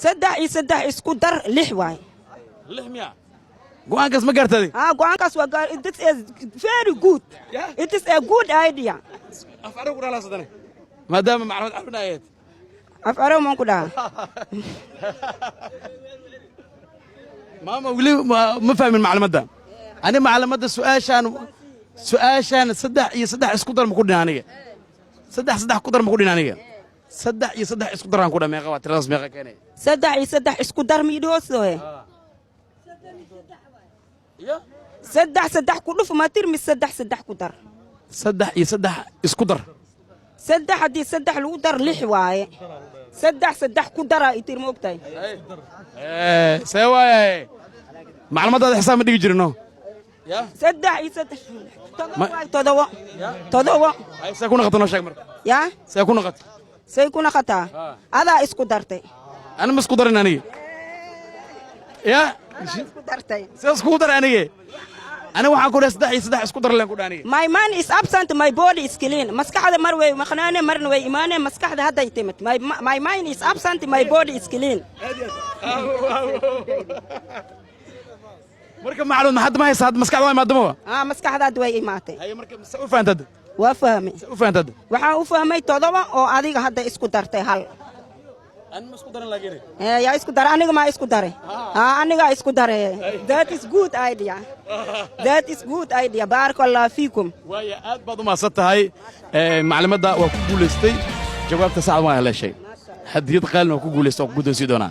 saddex iyo saddex isku dar 6 waay 6 miya go'aankaas ma gaartay go'aankaas waa gaar it is very good it is a good idea afaro quraala sadane maadaama macluumaad cabinaayad afaro man ku dhaha maama wili ma fahmin macluumaadda ani macluumaadda su'aashan saddex iyo saddex isku dar ma ku dhinaaniga saddex ku dar ma ku dhinaaniga saddex iyo saddex isku daraan ku dhameeqa waa tiradaas meeqa keenay saddex iyo saddex isku dar miidhoosooye saddex ku dhuf ma tirmi saddex ku dar saddex iyo saddex isku dar saddex haddii saddex lagu dar 6 waaye saddex ku daraa itir ma ogtahay see waaye macluumaadaada xisaab ma dhigi jirino saddex iyo saddex todobo see ku naqato noo sheeg marka yaa see ku naqato say ku naqataa adaa isku dartay ana ma isku darin aniga ya isku dartay see isku dar aniga أنا waxaan ku dhahay saddex iyo saddex isku dar leen ku dhaaniga my mind is absent my body is clean maskaxda mar way maqnaane marna way imaaneen maskaxda hadda ay timid my mind is absent my body is clean marka macluum hadda ma haysaa maskaxda way maadamo maskaxdaad way imaatay hay marka u faantad waa fahmay u faantad waxaan u fahmay todoba oo adiga hadda isku dartay hal أنا ما اسكو دارن لاجيني. يا اسكو دار أنا ما اسكو داره. أنا اسكو داره. That is good idea. That is good idea. بارك الله فيكم. ويا بعض ما صدت هاي معلومات دا وكقول استي جوابت ساعة ما هلا شيء. حد يتقال وكقول استي وكقول سيدونا.